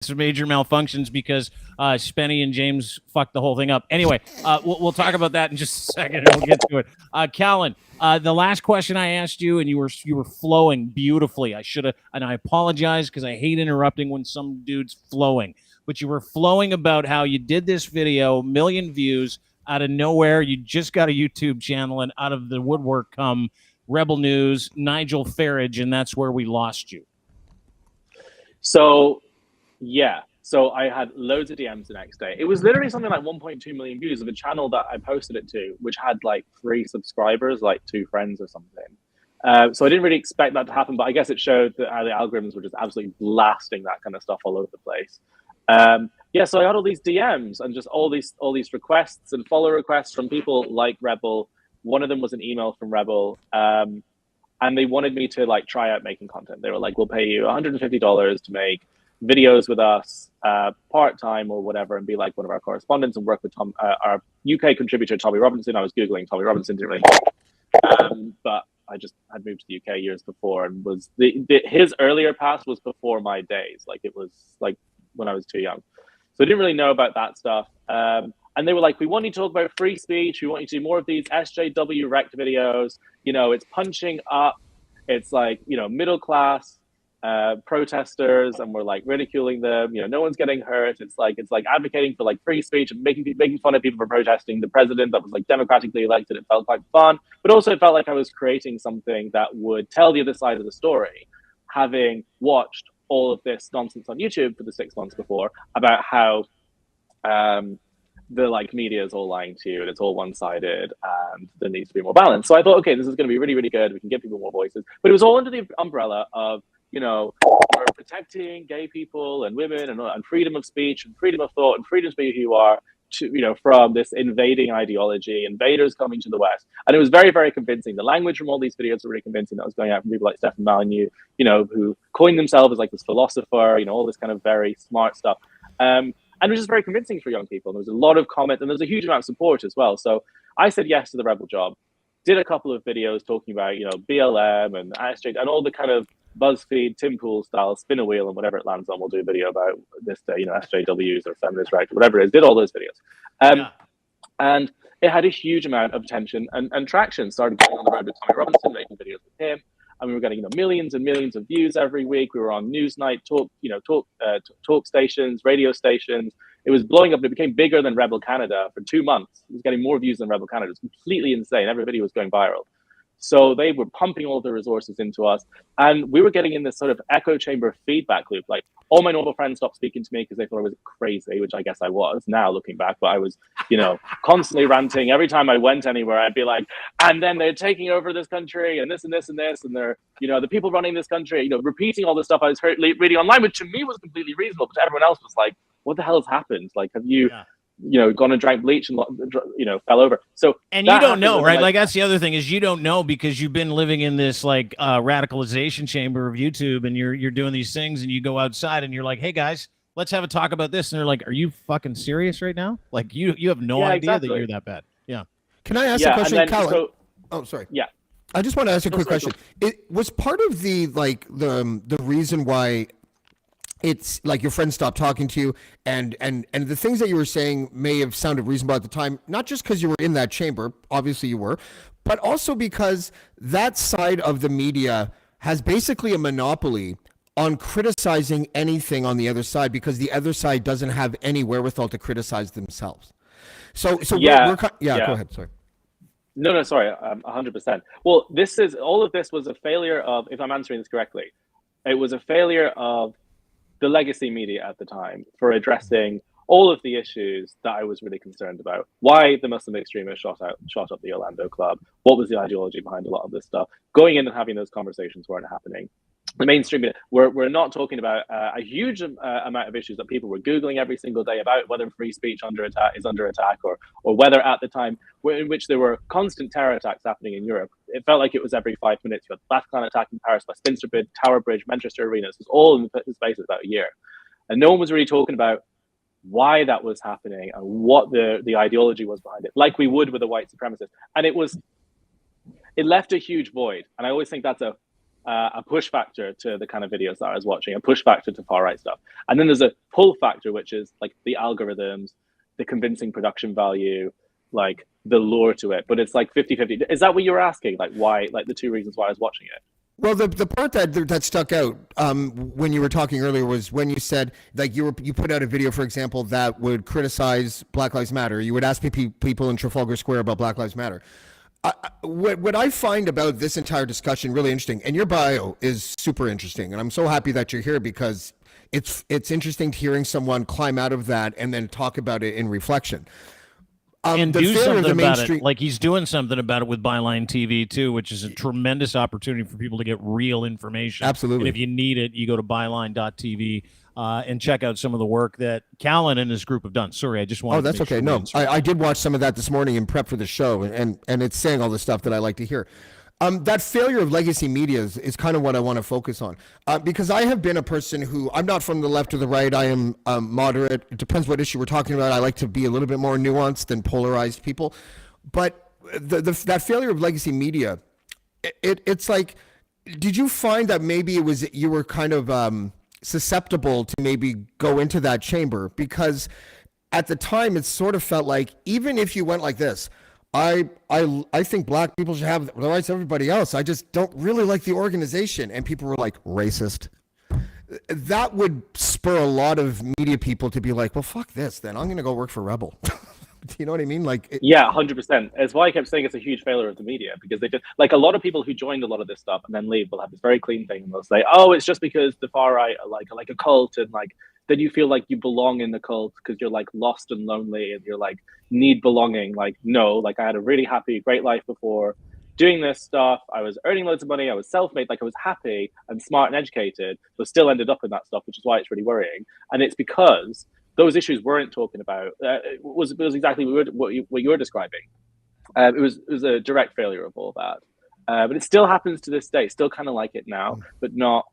some major malfunctions because Spenny and James fucked the whole thing up. Anyway, we'll talk about that in just a second, and we'll get to it. Caolan, the last question I asked you, and you were flowing beautifully. I should have, and I apologize because I hate interrupting when some dude's flowing. But you were flowing about how you did this video, million views out of nowhere. You just got a YouTube channel, and out of the woodwork come Rebel News, Nigel Farage, and that's where we lost you. So, yeah. So I had loads of DMs the next day. It was literally something like 1.2 million views of a channel that I posted it to, which had like 3 subscribers, like 2 friends or something. So I didn't really expect that to happen, but I guess it showed that how the algorithms were just absolutely blasting that kind of stuff all over the place. Yeah, so I got all these DMs and just all these requests and follow requests from people like Rebel. One of them was an email from Rebel, and they wanted me to like try out making content. They were like, "We'll pay you $150 to make videos with us part-time or whatever, and be like one of our correspondents and work with our UK contributor Tommy Robinson." I was googling Tommy Robinson, didn't really, but I just had moved to the UK years before, and was his earlier past was before my days. Like it was like when I was too young, so I didn't really know about that stuff. And they were like, "We want you to talk about free speech. We want you to do more of these SJW rect videos. You know, it's punching up. It's like, you know, middle class protesters, and we're like ridiculing them. You know, no one's getting hurt. It's like advocating for like free speech and making fun of people for protesting the president that was like democratically elected. It felt quite fun, but also it felt like I was creating something that would tell the other side of the story, having watched all of this nonsense on YouTube for the 6 months before about how the like media is all lying to you and it's all one-sided and there needs to be more balance. So I thought, okay, this is going to be really, really good. We can give people more voices, but it was all under the umbrella of, you know, we're protecting gay people and women and freedom of speech and freedom of thought and freedom to be who you are, to, you know, from this invading ideology, invaders coming to the West. And it was very, very convincing. The language from all these videos were really convincing. That was going out from people like Stefan Molyneux, you know, who coined themselves as like this philosopher, you know, all this kind of very smart stuff. And it was just very convincing for young people. There was a lot of comment, and there was a huge amount of support as well. So I said yes to the Rebel job, did a couple of videos talking about, you know, BLM and SJ and all the kind of BuzzFeed, Tim Pool style, spin a wheel, and whatever it lands on, we'll do a video about this day, you know, SJWs or feminist rights, whatever it is, did all those videos. And it had a huge amount of attention and traction. Started going on the road with Tommy Robinson, making videos with him. And we were getting, you know, millions and millions of views every week. We were on Newsnight, talk stations, radio stations. It was blowing up. It became bigger than Rebel Canada for 2 months. It was getting more views than Rebel Canada. It was completely insane. Every video was going viral. So they were pumping all the resources into us. And we were getting in this sort of echo chamber feedback loop. Like all my normal friends stopped speaking to me because they thought I was crazy, which I guess I was now looking back. But I was, you know, constantly ranting. Every time I went anywhere, I'd be like, and then they're taking over this country and this and this and this. And they're, you know, the people running this country, you know, repeating all the stuff I was reading online, which to me was completely reasonable. But to everyone else was like, what the hell has happened? Like, have you... you know, gone and drank bleach and, you know, fell over. So, and you don't know, right? Like that's the other thing is you don't know because you've been living in this like radicalization chamber of YouTube, and you're doing these things, and you go outside and you're like, hey guys, let's have a talk about this. And they're like, are you fucking serious right now? Like you have no idea that you're that bad. Yeah. Can I ask a question, Caolan? Oh, sorry. Yeah. I just want to ask a quick question. It was part of the the reason why it's like your friends stopped talking to you, and the things that you were saying may have sounded reasonable at the time, not just because you were in that chamber, obviously you were, but also because that side of the media has basically a monopoly on criticizing anything on the other side because the other side doesn't have any wherewithal to criticize themselves. So yeah, go ahead. Sorry. No, sorry, 100%. Well, all of this was a failure of, if I'm answering this correctly, it was a failure of the legacy media at the time for addressing all of the issues that I was really concerned about. Why the Muslim extremists shot up the Orlando club? What was the ideology behind a lot of this stuff? Going in and having those conversations weren't happening. The mainstream media, we're not talking about a huge amount of issues that people were Googling every single day about whether free speech is under attack or whether at the time in which there were constant terror attacks happening in Europe. It felt like it was every 5 minutes. You had the Bataclan attack in Paris, Westminster Bridge, Tower Bridge, Manchester Arena. It was all in the space of about a year. And no one was really talking about why that was happening and what the ideology was behind it, like we would with a white supremacist. And it left a huge void. And I always think that's a a push factor to the kind of videos that I was watching, a push factor to far right stuff. And then there's a pull factor, which is like the algorithms, the convincing production value, like the lure to it. But it's like 50-50. Is that what you were asking? Like why, like the two reasons why I was watching it? Well, the part that stuck out when you were talking earlier was when you said like you put out a video, for example, that would criticize Black Lives Matter. You would ask people in Trafalgar Square about Black Lives Matter. What I find about this entire discussion really interesting, and your bio is super interesting, and I'm so happy that you're here because it's interesting hearing someone climb out of that and then talk about it in reflection. And do something about it. Like he's doing something about it with Byline TV too, which is a tremendous opportunity for people to get real information. Absolutely. And if you need it, you go to byline.tv and check out some of the work that Caolan and his group have done. Sorry, I just wanted. Oh, that's okay. No, I did watch some of that this morning in prep for the show, and it's saying all the stuff that I like to hear. That failure of legacy media is kind of what I want to focus on, because I have been a person who, I'm not from the left or the right. I am moderate. It depends what issue we're talking about. I like to be a little bit more nuanced than polarized people. But that failure of legacy media, it's like, did you find that maybe you were kind of susceptible to maybe go into that chamber? Because at the time, it sort of felt like even if you went like this, I think black people should have the rights of everybody else. I just don't really like the organization. And people were like, racist. That would spur a lot of media people to be like, well, fuck this, then I'm going to go work for Rebel. Do you know what I mean? Yeah, 100%. It's why I kept saying it's a huge failure of the media, because they just, like, a lot of people who joined a lot of this stuff and then leave will have this very clean thing, and they'll say, oh, it's just because the far right are like a cult, and like then you feel like you belong in the cult because you're like lost and lonely and you're like need belonging. Like, no, like I had a really happy, great life before doing this stuff. I was earning loads of money. I was self-made. Like I was happy and smart and educated, but still ended up in that stuff, which is why it's really worrying. And it's because those issues weren't talking about. It was exactly what you were describing. It was a direct failure of all that. But it still happens to this day. Still kind of like it now, but not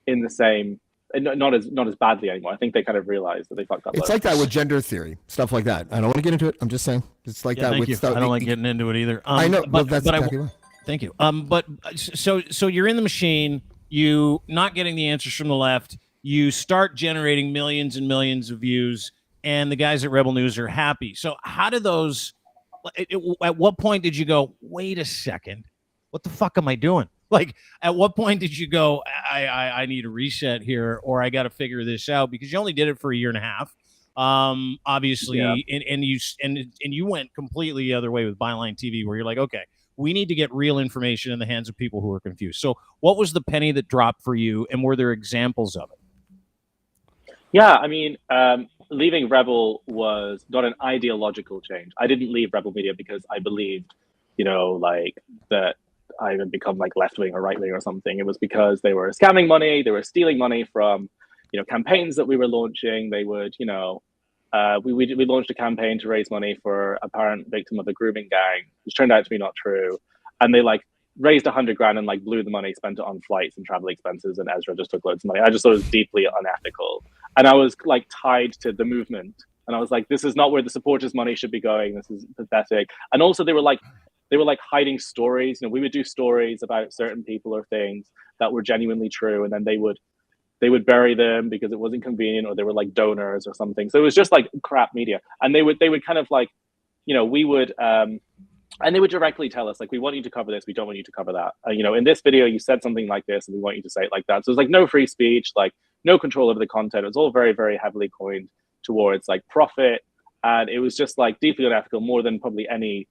in the same. Not as badly anymore. I think they kind of realized that they fucked up. It's like that with gender theory, stuff like that. I don't want to get into it. I'm just saying it's like that with stuff. I don't like getting into it either. I know, but that's exactly right. Thank you. But so you're in the machine. You not getting the answers from the left. You start generating millions and millions of views, and the guys at Rebel News are happy. So how do those? At what point did you go, wait a second, what the fuck am I doing? Like, at what point did you go, I need a reset here, or I got to figure this out? Because you only did it for a year and a half, obviously, yeah. and you went completely the other way with Byline TV, where you're like, okay, we need to get real information in the hands of people who are confused. So, what was the penny that dropped for you, and were there examples of it? Yeah, I mean, leaving Rebel was not an ideological change. I didn't leave Rebel Media because I believed, like that I would become like left wing or right wing or something. It was because they were scamming money, they were stealing money from, campaigns that we were launching. They would, we launched a campaign to raise money for a apparent victim of a grooming gang, which turned out to be not true. And they like raised $100,000 and like blew the money, spent it on flights and travel expenses, and Ezra just took loads of money. I just thought it was deeply unethical. And I was like tied to the movement. And I was like, this is not where the supporters' money should be going. This is pathetic. And also they were like hiding stories. We would do stories about certain people or things that were genuinely true, and then they would bury them because it wasn't convenient, or they were like donors or something. So it was just like crap media. And they would kind of like, we would and they would directly tell us like, we want you to cover this, we don't want you to cover that. In this video you said something like this, and we want you to say it like that. So it's like no free speech, like no control over the content. It was all very, very heavily coined towards like profit, and it was just like deeply unethical, more than probably any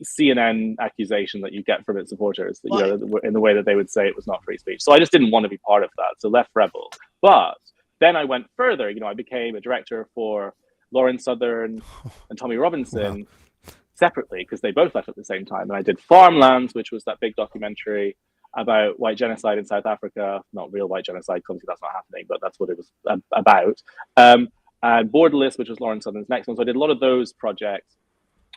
CNN accusation that you get from its supporters, in the way that they would say it was not free speech. So I just didn't want to be part of that. So left Rebel. But then I went further. I became a director for Lauren Southern and Tommy Robinson separately, because they both left at the same time. And I did Farmlands, which was that big documentary about white genocide in South Africa. Not real white genocide, obviously that's not happening, but that's what it was about. And Borderless, which was Lauren Southern's next one. So I did a lot of those projects,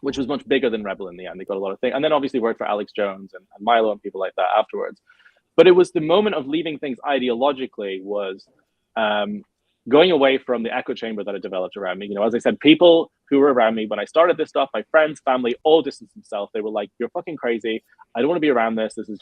which was much bigger than Rebel in the end. They got a lot of things. And then obviously worked for Alex Jones and Milo and people like that afterwards. But it was the moment of leaving things ideologically, was going away from the echo chamber that had developed around me. As I said, people who were around me when I started this stuff, my friends, family, all distanced themselves. They were like, "You're fucking crazy. I don't want to be around this. This is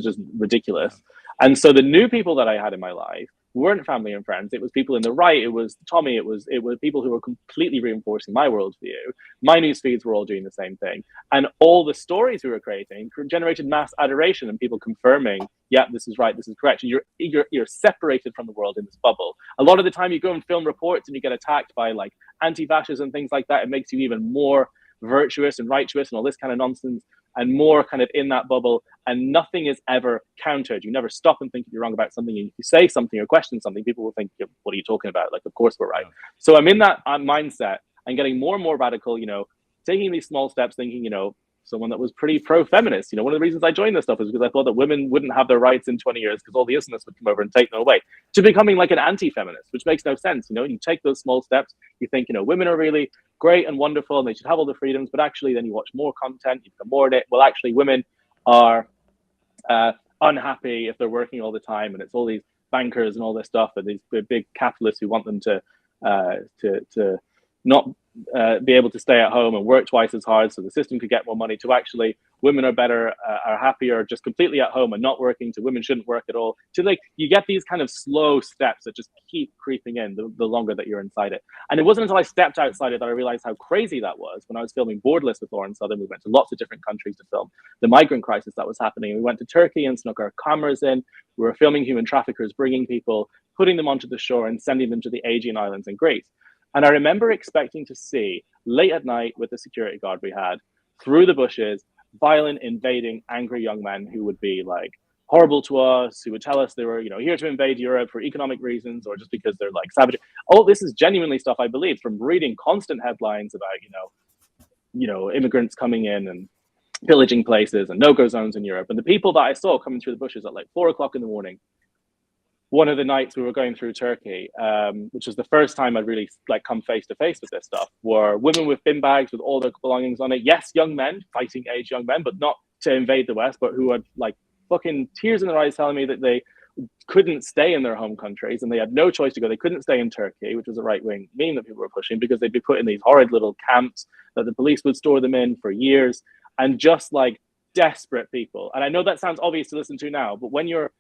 just ridiculous." And so the new people that I had in my life weren't family and friends. It was people in the right. It was Tommy. It was people who were completely reinforcing my worldview. My news feeds were all doing the same thing, and all the stories we were creating generated mass adoration and people confirming, "Yeah, this is right. This is correct." And you're separated from the world in this bubble. A lot of the time, you go and film reports and you get attacked by like anti-fascists and things like that. It makes you even more virtuous and righteous and all this kind of nonsense, and more kind of in that bubble, and nothing is ever countered. You never stop and think you're wrong about something. And if you say something or question something, people will think, "What are you talking about?" Like, of course we're right. So I'm in that mindset and getting more and more radical, taking these small steps, thinking, someone that was pretty pro-feminist. One of the reasons I joined this stuff is because I thought that women wouldn't have their rights in 20 years because all the Islamists would come over and take them away, to becoming like an anti-feminist, which makes no sense. You take those small steps, you think, women are really great and wonderful and they should have all the freedoms, but actually then you watch more content, you become more in it. Well, actually women are unhappy if they're working all the time, and it's all these bankers and all this stuff, and these big capitalists who want them to not be able to stay at home and work twice as hard so the system could get more money, to actually women are better, are happier just completely at home and not working, to women shouldn't work at all, to like you get these kind of slow steps that just keep creeping in the longer that you're inside it. And it wasn't until I stepped outside it that I realized how crazy that was. When I was filming Borderless with Lauren Southern, we went to lots of different countries to film the migrant crisis that was happening. We went to Turkey and snuck our cameras in. We were filming human traffickers bringing people, putting them onto the shore and sending them to the Aegean Islands in Greece. And I remember expecting to see, late at night with the security guard we had, through the bushes, violent, invading, angry young men who would be like horrible to us, who would tell us they were, here to invade Europe for economic reasons or just because they're like savage. All this is genuinely stuff I believed from reading constant headlines about, immigrants coming in and pillaging places and no-go zones in Europe. And the people that I saw coming through the bushes at like 4 o'clock in the morning, one of the nights we were going through Turkey, which was the first time I'd really like come face to face with this stuff, were women with bin bags with all their belongings on it. Yes, young men, fighting age young men, but not to invade the West, but who had like fucking tears in their eyes telling me that they couldn't stay in their home countries and they had no choice to go. They couldn't stay in Turkey, which was a right-wing meme that people were pushing, because they'd be put in these horrid little camps that the police would store them in for years, and just like desperate people. And I know that sounds obvious to listen to now, but when you're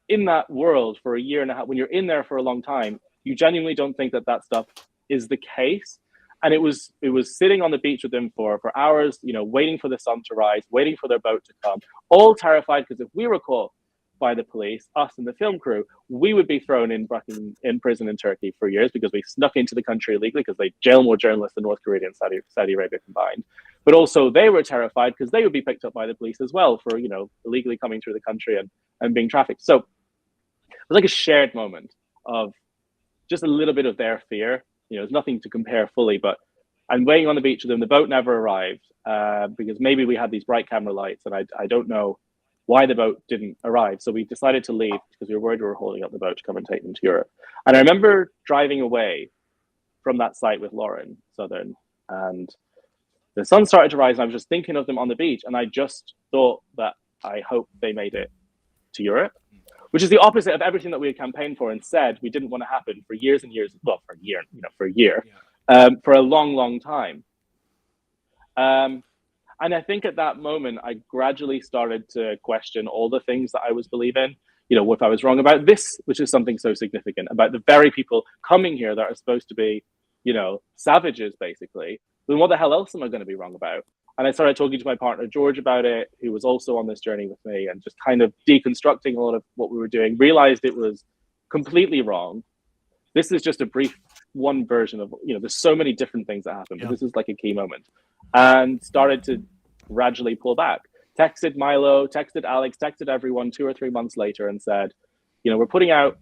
in that world for a year and a half, when you're in there for a long time, you genuinely don't think that stuff is the case. And it was sitting on the beach with them for hours, waiting for the sun to rise, waiting for their boat to come, all terrified because if we were caught by the police, us and the film crew, we would be thrown in prison in Turkey for years because we snuck into the country illegally, because they jail more journalists than North Korea and Saudi Arabia combined. But also they were terrified because they would be picked up by the police as well for, illegally coming through the country and being trafficked. So it was like a shared moment of just a little bit of their fear. There's nothing to compare fully, but I'm waiting on the beach with them. The boat never arrived because maybe we had these bright camera lights, and I don't know why the boat didn't arrive. So we decided to leave because we were worried we were holding up the boat to come and take them to Europe. And I remember driving away from that site with Lauren Southern, and the sun started to rise, and I was just thinking of them on the beach, and I just thought that I hope they made it to Europe, which is the opposite of everything that we had campaigned for and said we didn't want to happen for years and years. Well, for a year, for a long, long time. And I think at that moment, I gradually started to question all the things that I was believing. If I was wrong about this, which is something so significant, about the very people coming here that are supposed to be, savages, basically, then what the hell else am I going to be wrong about? And I started talking to my partner, George, about it, who was also on this journey with me, and just kind of deconstructing a lot of what we were doing, realized it was completely wrong. This is just a brief one version of, there's so many different things that happen, but this is like a key moment. And started to gradually pull back. Texted Milo, texted Alex, texted everyone 2 or 3 months later and said, we're putting out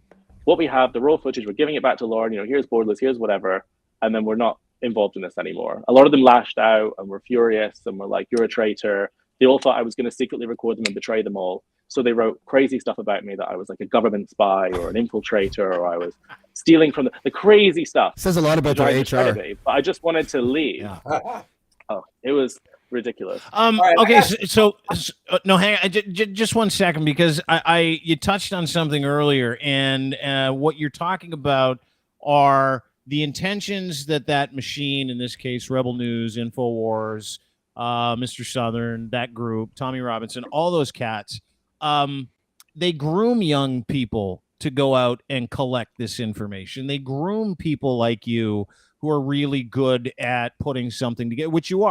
what we have, the raw footage, we're giving it back to Lauren, here's Borderless, here's whatever, and then we're not involved in this anymore. A lot of them lashed out and were furious and were like, you're a traitor. They all thought I was going to secretly record them and betray them all. So they wrote crazy stuff about me, that I was like a government spy or an infiltrator, or I was stealing from the crazy stuff. Says a lot about your HR. But I just wanted to leave. Yeah. Oh, it was ridiculous. Okay, so no, hang on, just 1 second, because you touched on something earlier, and what you're talking about are the intentions that machine, in this case, Rebel News, InfoWars, Mr. Southern, that group, Tommy Robinson, all those cats, they groom young people to go out and collect this information. They groom people like you who are really good at putting something together, which you are.